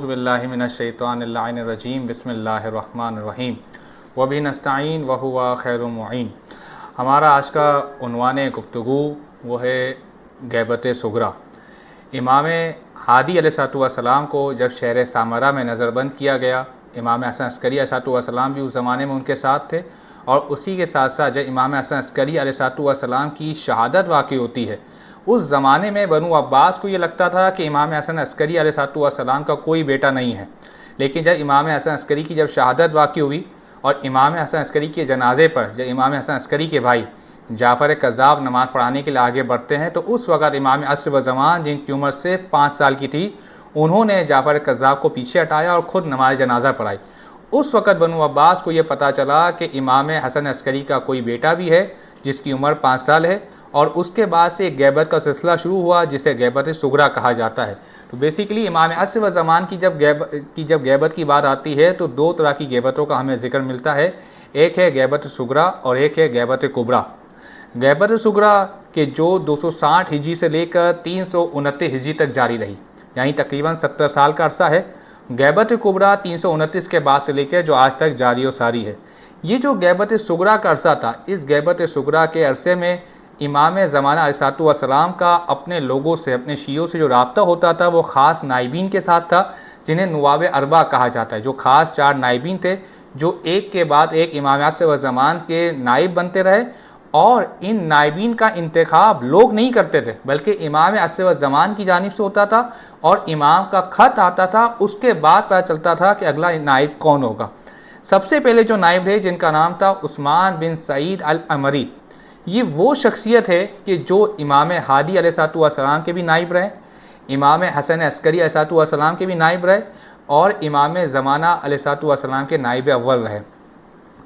औज़ुबिल्लाहि मिनश्शैतानिर्रजीम बिस्मिल्लाहिर्रहमानिर्रहीम वबिही नस्तईन व हुवा खैरुल मुईन। हमारा आज का उन्वान गुफ्तगू वो है गैबत सुगरा। इमाम हादी अलैहिस्सलाम को जब शहर सामरा में नज़रबंद किया गया, इमाम हसन अस्करी अलैहिस्सलाम भी उस ज़माने में उनके साथ थे, और उसी के साथ साथ जब इमाम हसन अस्करी अलैहिस्सलाम की शहादत वाक़ई होती है, उस ज़माने में बनु अब्बास को ये लगता था कि इमाम हसन अस्करी अलैहिस्सलाम का कोई बेटा नहीं है। लेकिन जब इमाम हसन अस्करी की जब शहादत वाक़ई हुई और इमाम हसन अस्करी के जनाजे पर जब इमाम हसन अस्करी के भाई जाफ़र कज़्ज़ाब नमाज़ पढ़ाने के लिए आगे बढ़ते हैं, तो उस वक़्त इमाम असर व ज़मान जिनकी उम्र सिर्फ 5 साल की थी, उन्होंने जाफ़र कज़्ज़ाब को पीछे हटाया और ख़ुद नमाज जनाजा पढ़ाई। उस वक़्त बनु अब्बास को ये पता चला कि इमाम हसन अस्करी का कोई बेटा भी है जिसकी उम्र 5 साल है, और उसके बाद से एक गैबत का सिलसिला शुरू हुआ जिसे गैबत सुगरा कहा जाता है। तो बेसिकली इमाम असर व ज़मान की जब गैबत की बात आती है तो दो तरह की गैबतों का हमें जिक्र मिलता है, एक है गैबत सुगरा और एक है गैबत कुबरा। गैबत सुगरा के जो 260 हिजरी से लेकर 329 हिजरी तक जारी रही, यानी तकरीबन 70 साल का अरसा है। गैबत कुबरा 329 के बाद से लेकर जो आज तक जारी और सारी है। ये जो गैबत सुगरा का अरसा था, इस गैबत सुगरा के अरसे में इमाम ज़माना अलैहिस्सलाम का अपने लोगों से, अपने शियों से जो राब्ता होता था वो ख़ास नाइबीन के साथ था, जिन्हें नवाब अरबा कहा जाता है। जो ख़ास 4 नाइबीन थे जो एक के बाद एक इमाम असर व ज़मान के नाइब बनते रहे, और इन नाइबीन का इंतखाब लोग नहीं करते थे बल्कि इमाम असर व ज़मान की जानिब से होता था, और इमाम का ख़त आता था, उसके बाद पता चलता था कि अगला नाइब कौन होगा। सबसे पहले जो नाइब थे जिनका नाम था उस्मान बिन सईद अल अमरी, ये वो शख्सियत है कि जो इमाम हादी अलैहिस्सलाम के भी नाइब रहे, इमाम हसन अस्करी अलैहिस्सलाम के भी नाइब रहे, और इमाम ज़माना अलैहिस्सलाम के नाइब अव्वल रहे।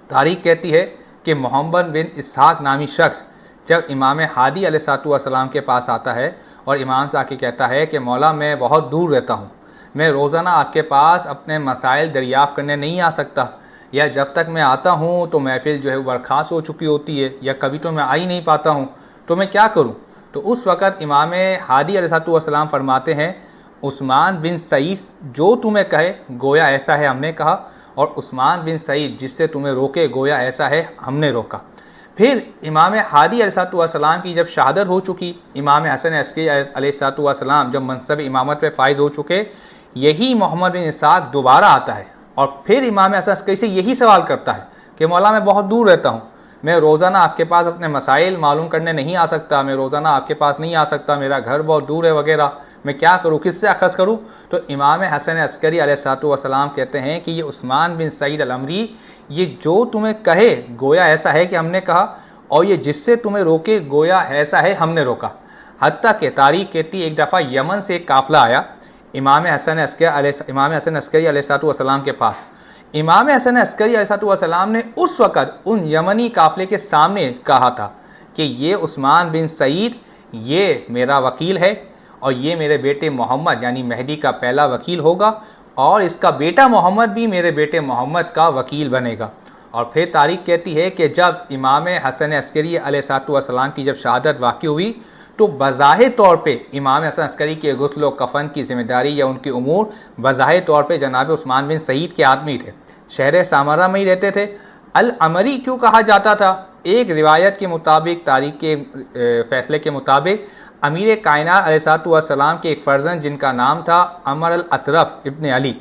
तारीख़ कहती है कि मोहम्मद बिन इसहाक़ नामी शख्स जब इमाम हादी अलैहिस्सलाम के पास आता है और इमाम से आके कहता है कि मौला मैं बहुत दूर रहता हूँ, मैं रोज़ाना आपके पास अपने मसाइल दरियाफ़्त करने नहीं आ सकता, या जब तक मैं आता हूँ तो महफिल जो है बर्खास्त हो चुकी होती है, या कभी तो मैं आ ही नहीं पाता हूँ, तो मैं क्या करूँ। तो उस वक़्त इमाम हादी अलैहिस्सलाम फरमाते हैं, उस्मान बिन सईद जो तुम्हें कहे गोया ऐसा है हमने कहा, और उस्मान बिन सईद जिससे तुम्हें रोके गोया ऐसा है हमने रोका। फिर इमाम हादी अलैहिस्सलाम की जब शहादत हो चुकी, इमाम हसन अस्करी अलैहिस्सलाम जब मनसब इमामत पे फायद हो चुके, यही मोहम्मद बिन इसहाक़ दोबारा आता है और फिर इमाम हसन अस्करी से यही सवाल करता है कि मौला मैं बहुत दूर रहता हूँ, मैं रोज़ाना आपके पास अपने मसाइल मालूम करने नहीं आ सकता, मैं रोज़ाना आपके पास नहीं आ सकता, मेरा घर बहुत दूर है वगैरह, मैं क्या करूँ, किससे अखज़ करूँ। तो इमाम हसन अस्करी अलैहिस्सलाम कहते हैं कि ये उस्मान बिन सईद अल अमरी, ये जो तुम्हें कहे गोया ऐसा है कि हमने कहा, और ये जिससे तुम्हें रोके गोया ऐसा है हमने रोका। हत्ता के तारीख़ कहती एक दफ़ा यमन से एक काफ़िला आया इमाम हसन अस्करी अलैहिस्सलाम के पास। इमाम हसन अस्करी अलैहिस्सलाम ने उस वक़्त उन यमनी काफ़िले के सामने कहा था कि ये उस्मान बिन सईद ये मेरा वकील है, और ये मेरे बेटे मोहम्मद यानी मेहदी का पहला वकील होगा, और इसका बेटा मोहम्मद भी मेरे बेटे मोहम्मद का वकील बनेगा। और फिर तारीख़ कहती है कि जब इमाम हसन अस्करी अलैहिस्सलाम की जब शहादत वाक़ई हुई, तो बज़ाहिर तौर पे इमाम हसन अस्करी के गुस्ल व कफ़न की ज़िम्मेदारी या उनकी उमूर बज़ाहिर तौर पे जनाब उस्मान बिन सईद के आदमी थे, शहर सामरा में ही रहते थे। अल अमरी क्यों कहा जाता था? एक रिवायत के मुताबिक, तारीख़ के फ़ैसले के मुताबिक, अमीर कायनात अलैहिस्सलाम के एक फ़र्जंद जिनका नाम था अमर अल अतरफ इब्न अली,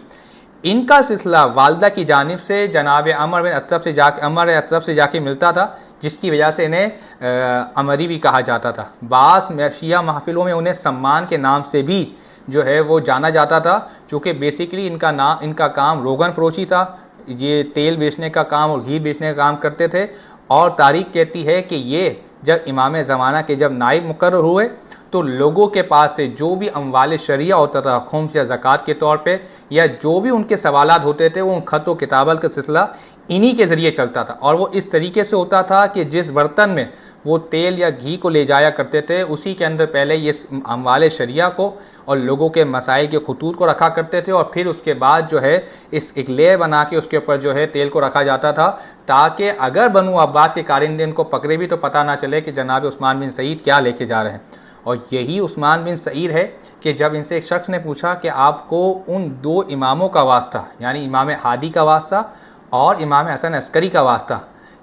इनका सिलसिला वालदा की जानिब से जनाब अमर अतरफ से जाके मिलता था, जिसकी वजह से इन्हें अमरी भी कहा जाता था। बास शिया महफिलों में उन्हें सम्मान के नाम से भी जो है वो जाना जाता था, चूँकि बेसिकली इनका काम रोगन फरोशी था, ये तेल बेचने का काम और घी बेचने का काम करते थे। और तारीख़ कहती है कि ये जब इमाम ज़माना के जब नाइब मुकर्रर हुए, तो लोगों के पास से जो भी अमवाल शरिया होता था खुम्स या ज़कात के तौर पे, या जो भी उनके सवालात होते थे, वो उन ख़त व किताबत का सिलसिला इन्हीं के ज़रिए चलता था। और वो इस तरीके से होता था कि जिस बर्तन में वो तेल या घी को ले जाया करते थे, उसी के अंदर पहले ये अमवाल शरिया को और लोगों के मसाइल के खतूत को रखा करते थे, और फिर उसके बाद जो है इस एक लेयर बना के उसके ऊपर जो है तेल को रखा जाता था, ताकि अगर बनु अब्बास के कारिंदे इनको पकड़े भी तो पता ना चले कि जनाब उस्मान बिन सईद क्या लेके जा रहे हैं। और यही उस्मान बिन सईद है कि जब इनसे एक शख्स ने पूछा कि आपको उन दो इमामों का वास्ता, यानी इमाम हादी का वास्ता और इमाम हसन अस्करी का वास्ता,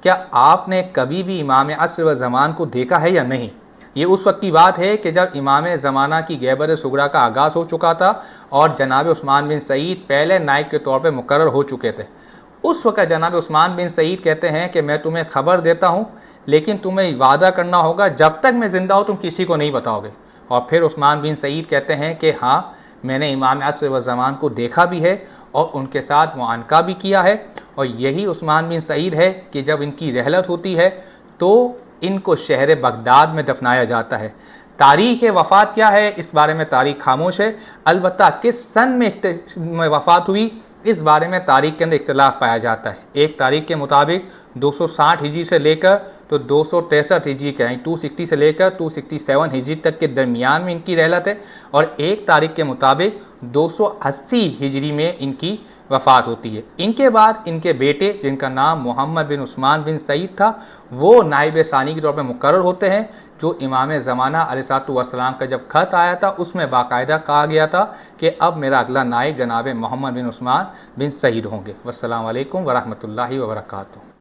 क्या आपने कभी भी इमाम असर व ज़मान को देखा है या नहीं? ये उस वक्त की बात है कि जब इमाम ज़माना की गैबत सुगरा का आगाज़ हो चुका था और जनाब उस्मान बिन सईद पहले नायब के तौर पर मुकर्रर हो चुके थे। उस वक्त जनाब उस्मान बिन सईद कहते हैं कि मैं तुम्हें खबर देता हूँ, लेकिन तुम्हें वादा करना होगा जब तक मैं ज़िंदा हूँ तुम किसी को नहीं बताओगे। और फिर उस्मान बिन सईद कहते हैं कि हाँ, मैंने इमाम असर व ज़मान को देखा भी है और उनके साथ मुआनका भी किया है। और यही उस्मान बिन सईद है कि जब इनकी रहलत होती है तो इनको शहर बगदाद में दफनाया जाता है। तारीख़ वफ़ात क्या है, इस बारे में तारीख़ खामोश है। अलबत्ता किस सन में वफ़ात हुई, इस बारे में तारीख़ के अंदर इख्तिलाफ पाया जाता है। एक तारीख़ के मुताबिक 260 हिजरी से लेकर तो 263 हिजरी के, 260 से लेकर 267 हिजरी तक के दरमियान में इनकी रहलत है। और एक तारीख़ के मुताबिक 280 हिजरी में इनकी वफ़ात होती है। इनके बाद इनके बेटे, जिनका नाम मोहम्मद बिन उस्मान बिन सईद था, वो नाइब सानी के तौर पर मुकर्रर होते हैं। जो इमाम ज़माना अलैहिस्सलातु वस्सलाम का जब ख़त आया था उसमें बाकायदा कहा गया था कि अब मेरा अगला नाइब जनाब मोहम्मद बिन उस्मान बिन सईद होंगे। वस्सलामु अलैकुम वरहमतुल्लाहि वबरकातुहू।